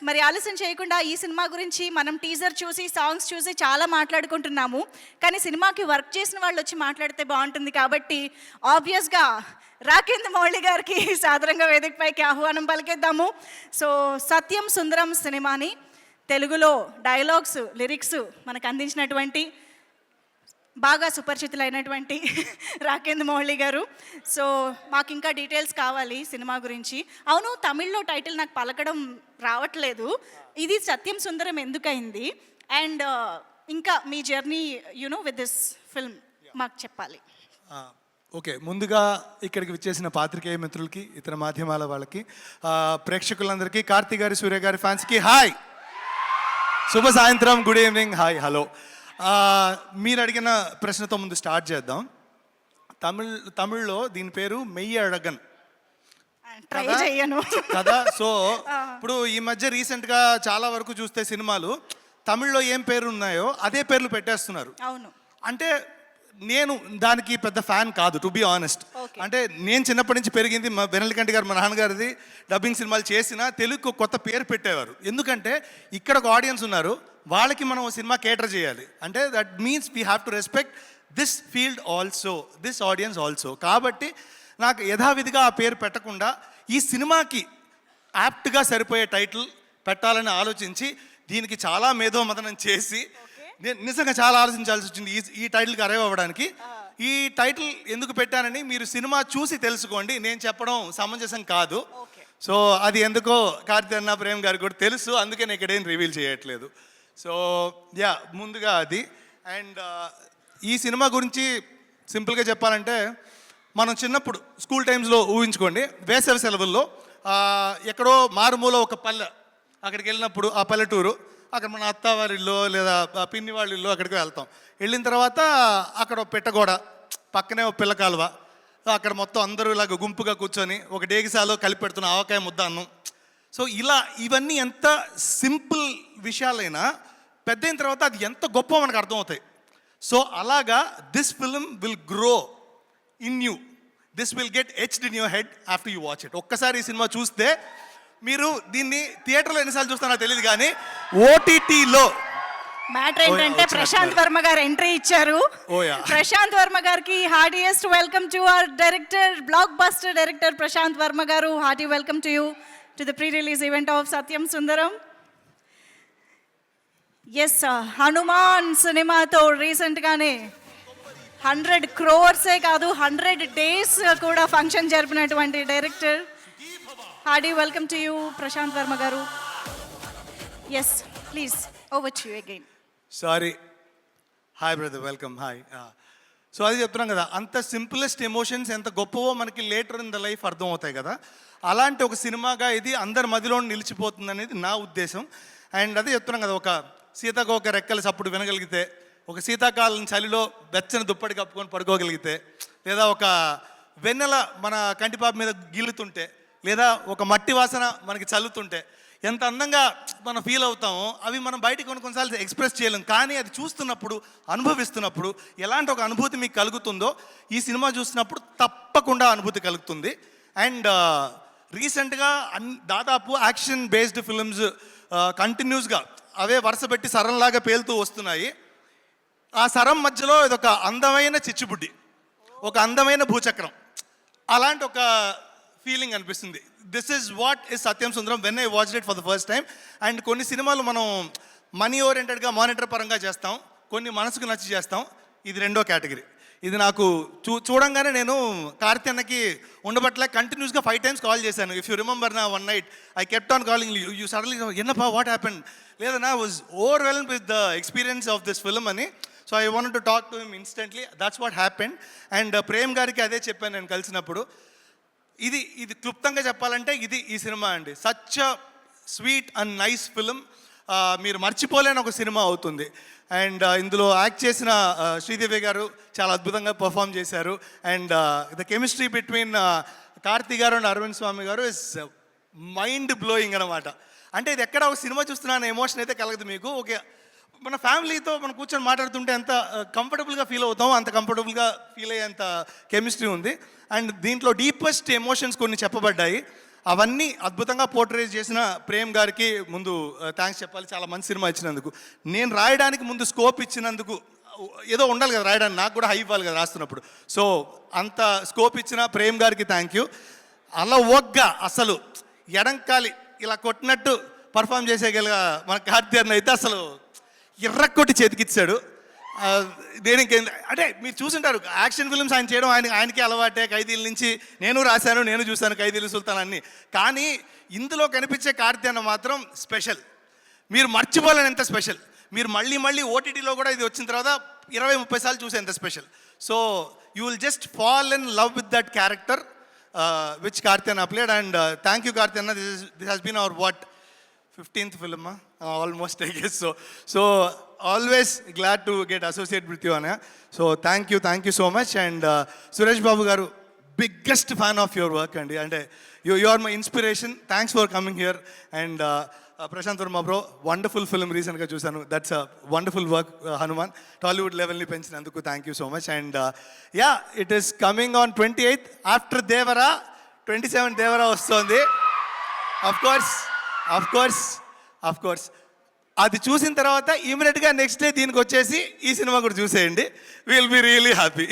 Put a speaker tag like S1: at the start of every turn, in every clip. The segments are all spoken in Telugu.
S1: మరి ఆలస్యం చేయకుండా ఈ సినిమా గురించి మనం టీజర్ చూసి సాంగ్స్ చూసి చాలా మాట్లాడుకుంటున్నాము. కానీ సినిమాకి వర్క్ చేసిన వాళ్ళు వచ్చి మాట్లాడితే బాగుంటుంది కాబట్టి ఆబ్వియస్గా రాకేంద్ర మౌళి గారికి సాదరంగా వేదికపైకి ఆహ్వానం పలికేద్దాము. సో సత్యం సుందరం సినిమాని తెలుగులో డైలాగ్స్ లిరిక్స్ మనకు అందించినటువంటి బాగా సుపరిచితులైనటువంటి రాకేంద్ర మౌళి గారు. సో మాకు ఇంకా డీటెయిల్స్ కావాలి సినిమా గురించి. అవును, తమిళ్లో టైటిల్ నాకు పలకడం రావట్లేదు. ఇది సత్యం సుందరం ఎందుకయింది? అండ్ ఇంకా మీ జర్నీ విత్ దిస్ ఫిల్మ్ మాకు చెప్పాలి.
S2: ఓకే, ముందుగా ఇక్కడికి విచ్చేసిన పాత్రికేయ మిత్రులకి, ఇతర మాధ్యమాల వాళ్ళకి, ప్రేక్షకులందరికీ, కార్తీ గారి, సూర్య గారి ఫ్యాన్స్కి హాయ్, శుభ సాయంత్రం, గుడ్ ఈవినింగ్, హాయ్, హలో. మీరు అడిగిన ప్రశ్నతో ముందు స్టార్ట్ చేద్దాం. తమిళ్లో దీని పేరు మెయ్యి అழகன் కదా. సో ఇప్పుడు ఈ మధ్య రీసెంట్గా చాలా వరకు చూస్తే సినిమాలు తమిళ్లో ఏం పేరు ఉన్నాయో అదే పేర్లు పెట్టేస్తున్నారు.
S1: అవును,
S2: అంటే నేను దానికి పెద్ద ఫ్యాన్ కాదు, టు బి ఆనెస్ట్. అంటే నేను చిన్నప్పటి నుంచి పెరిగింది మా వెనల్కంటి గారు, మా నాన్నగారిది డబ్బింగ్ సినిమాలు చేసిన తెలుగుకు కొత్త పేరు పెట్టేవారు. ఎందుకంటే ఇక్కడ ఒక ఆడియన్స్ ఉన్నారు, వాళ్ళకి మనం సినిమా కేటర్ చేయాలి. అంటే that means we have to respect this field also, this audience also. కాబట్టి నాకు యథావిధిగా ఆ పేరు పెట్టకుండా ఈ సినిమాకి యాప్ట్గా సరిపోయే టైటిల్ పెట్టాలని ఆలోచించి దీనికి చాలా మేధోమథనం చేసి నేను నిజంగా చాలా ఆలోచించాల్సి వచ్చింది ఈ టైటిల్కి అరైవ్ అవ్వడానికి. ఈ టైటిల్ ఎందుకు పెట్టానని మీరు సినిమా చూసి తెలుసుకోండి, నేను చెప్పడం సమంజసం కాదు. సో అది ఎందుకో కార్తీ అన్న, ప్రేమ్ గారికి కూడా తెలుసు, అందుకే నేను ఇక్కడేం రివీల్ చేయట్లేదు. సో యా, ముందుగా అది. అండ్ ఈ సినిమా గురించి సింపుల్గా చెప్పాలంటే, మనం చిన్నప్పుడు స్కూల్ టైమ్స్లో ఊహించుకోండి, వేసవి సెలవుల్లో ఎక్కడో మారుమూల ఒక పల్లె, అక్కడికి వెళ్ళినప్పుడు ఆ పల్లెటూరు, అక్కడ మన అత్త వారి ఇల్లు లేదా పిన్ని వాళ్ళ ఇల్లు, అక్కడికి వెళ్తాం. వెళ్ళిన తర్వాత అక్కడ పెట్టగోడ పక్కనే ఒక పిల్ల కాలువ, అక్కడ మొత్తం అందరూ ఇలాగ గుంపుగా కూర్చొని ఒక డేగిసాలో కలిపి పెడుతున్న ఆవకాయ ముద్ద అన్నం. సో ఇలా ఇవన్నీ ఎంత సింపుల్ విషయాలైనా పెద్ద అయిన తర్వాత అది ఎంత గొప్ప మనకు అర్థమవుతాయి. సో అలాగా this film will grow in you, this will get etched in your head after you watch it. ఒక్కసారి ఈ సినిమా చూస్తే మీరు దీన్ని థియేటర్లో ఎన్నిసార్లు చూస్తారో తెలియదు, కానీ ఓటీటీలో
S1: మ్యాటర్ ఏంటంటే ప్రశాంత్ వర్మ గారు ఎంట్రీ ఇచ్చారు. ప్రశాంత్ వర్మ గారికి heartiest welcome to our director, blockbuster director Prashanth Varma garu. Hearty welcome to you to the pre release event of Satyam Sundaram. Yes, Hanuman సినిమాతో రీసెంట్గానే 100 crores కాదు 100 days కూడా ఫంక్షన్ జరిపినటువంటి director. Hearty welcome to you Prashanth Varma garu. Yes please, over to you again.
S2: Sorry, hi brother, welcome, hi. So అది చెప్తున్నాం కదా, అంత సింపులెస్ట్ ఎమోషన్స్ ఎంత గొప్పవో మనకి లేటర్ ఇన్ ద లైఫ్ అర్థం అవుతాయి కదా. అలాంటి ఒక సినిమాగా ఇది అందరి మదిలో నిలిచిపోతుంది అనేది నా ఉద్దేశం. అండ్ అదే చెప్తున్నాం కదా, ఒక సీతాకోక రెక్కల సప్పుడు వినగలిగితే, ఒక శీతాకాలం చలిలో వెచ్చని దుప్పటి కప్పుకొని పడుకోగలిగితే, లేదా ఒక వెన్నెల మన కంటిపాప మీద గిల్లుతుంటే, లేదా ఒక మట్టి వాసన మనకి చల్లుతుంటే ఎంత అందంగా మనం ఫీల్ అవుతామో అవి మనం బయటకు కొన్నిసార్లు ఎక్స్ప్రెస్ చేయలేం. కానీ అది చూస్తున్నప్పుడు, అనుభవిస్తున్నప్పుడు ఎలాంటి ఒక అనుభూతి మీకు కలుగుతుందో ఈ సినిమా చూసినప్పుడు తప్పకుండా అనుభూతి కలుగుతుంది. అండ్ రీసెంట్గా దాదాపు యాక్షన్ బేస్డ్ ఫిల్మ్స్ కంటిన్యూస్గా అవే వరుస పెట్టి సరంలాగా పేలుతూ వస్తున్నాయి. ఆ సరం మధ్యలో ఇదొక అందమైన చిచ్చుబుడ్డి, ఒక అందమైన భూచక్రం, అలాంటి ఒక ఫీలింగ్ అనిపిస్తుంది. This is what is Satyam Sundaram when I watched it for the first time. And కొన్ని సినిమాలు మనం మనీ ఓరియంటెడ్గా మానిటర్ పరంగా చేస్తాం, కొన్ని మనసుకు నచ్చి చేస్తాం. ఇది రెండో కేటగిరీ. ఇది నాకు చూడంగానే నేను కార్తీ అన్నకి ఉండబట్లే కంటిన్యూస్గా 5 times కాల్ చేశాను. ఇఫ్ యూ రిమెంబర్ నా one night I kept on calling you suddenly ఎన్నపా వాట్ హ్యాపెండ్, లేదన్నా was overwhelmed with the experience of this film అని. So I wanted to talk to him instantly, that's what happened. And Prem గారికి అదే చెప్పాను నేను కలిసినప్పుడు. ఇది క్లుప్తంగా చెప్పాలంటే ఇది ఈ సినిమా అండి. Such a sweet and nice film, మీరు మర్చిపోలేని ఒక సినిమా అవుతుంది. అండ్ ఇందులో యాక్ట్ చేసిన శ్రీదేవి గారు చాలా అద్భుతంగా పర్ఫామ్ చేశారు. And the chemistry between Karthi గారు అండ్ అరవింద్ స్వామి గారు ఇస్ మైండ్ బ్లోయింగ్ అనమాట. అంటే ఇది ఎక్కడ ఒక సినిమా చూస్తున్న ఎమోషన్ అయితే కలగదు మీకు. ఓకే, మన ఫ్యామిలీతో మనం కూర్చొని మాట్లాడుతుంటే ఎంత కంఫర్టబుల్గా ఫీల్ అవుతామో అంత కంఫర్టబుల్గా ఫీల్ అయ్యేంత కెమిస్ట్రీ ఉంది. అండ్ దీంట్లో డీపెస్ట్ ఎమోషన్స్ కొన్ని చెప్పబడ్డాయి. అవన్నీ అద్భుతంగా పోర్ట్రేట్ చేసిన ప్రేమ్ గారికి ముందు థ్యాంక్స్ చెప్పాలి, చాలా మంచి సినిమా ఇచ్చినందుకు. నేను రాయడానికి ముందు స్కోప్ ఇచ్చినందుకు, ఏదో ఉండాలి కదా రాయడానికి, నాకు కూడా హై ఇవ్వాలి కదా రాస్తున్నప్పుడు. సో అంత స్కోప్ ఇచ్చిన ప్రేమ్ గారికి థ్యాంక్ యూ. అలా ఒగ్గా అసలు ఎడంకాలి ఇలా కొట్టినట్టు పర్ఫామ్ చేసేగల మన కార్తీర్ని అయితే అసలు ఎర్రకొట్టి చేతికిచ్చాడు. నేను ఇంకేం అంటే మీరు చూసుంటారు యాక్షన్ ఫిల్మ్స్ ఆయన చేయడం ఆయనకే అలవాటే. ఖైదీల నుంచి నేను రాశాను, నేను చూశాను ఖైదీలు సుల్తాన్ అన్ని. కానీ ఇందులో కనిపించే కార్తీర్న మాత్రం స్పెషల్, మీరు మర్చిపోలేనంత స్పెషల్. మీరు మళ్ళీ మళ్ళీ ఓటీటీలో కూడా ఇది వచ్చిన తర్వాత 20-30 సార్లు చూసేంత special. So you will just fall in love with that character which కార్తీర్న ప్లేడ్. అండ్ థ్యాంక్ యూ కార్తీర్న. This has been our 15th film, almost I guess. So always glad to get associated with you, Anna. So thank you so much. And Suresh Babu garu, biggest fan of your work, and you are my inspiration. Thanks for coming here. And Prashant Verma bro, wonderful film recently chusanu. That's a wonderful work, Hanuman. Tollywood level ni penchinanduku thank you so much. And yeah, it is coming on 28th after Devara. 27th Devara vastundi. Of course అది చూసిన తర్వాత ఇమీడియట్గా నెక్స్ట్ డే దీనికి వచ్చేసి ఈ సినిమా కూడా చూసేయండి. Will be really happy.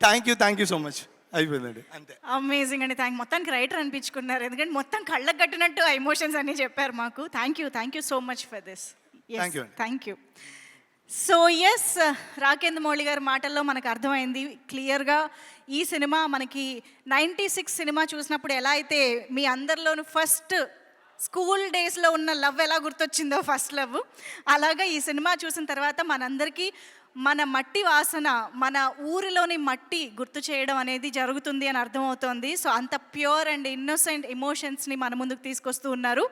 S2: Thank you so much. అయిపోయిందండి అంతే.
S1: అమేజింగ్ అండి. రైటర్ రైటర్ అనిపించుకున్నారు, ఎందుకంటే మొత్తం కళ్ళకు కట్టినట్టు ఎమోషన్స్ అన్ని చెప్పారు మాకు. Thank you so much for this.
S2: Thank you.
S1: Thank you. So yes, Rakendra Mouli గారి మాటల్లో మనకు అర్థమైంది క్లియర్గా. ఈ సినిమా మనకి 96 సినిమా చూసినప్పుడు ఎలా అయితే మీ అందరిలోనూ ఫస్ట్ స్కూల్ డేస్లో ఉన్న లవ్ ఎలా గుర్తొచ్చిందో, ఫస్ట్ లవ్, అలాగా ఈ సినిమా చూసిన తర్వాత మనందరికీ మన మట్టి వాసన, మన ఊరిలోని మట్టి గుర్తు చేయడం అనేది జరుగుతుంది అని అర్థమవుతోంది. సో అంత ప్యూర్ అండ్ ఇన్నోసెంట్ ఎమోషన్స్ని మన ముందుకు తీసుకొస్తూ ఉన్నారు.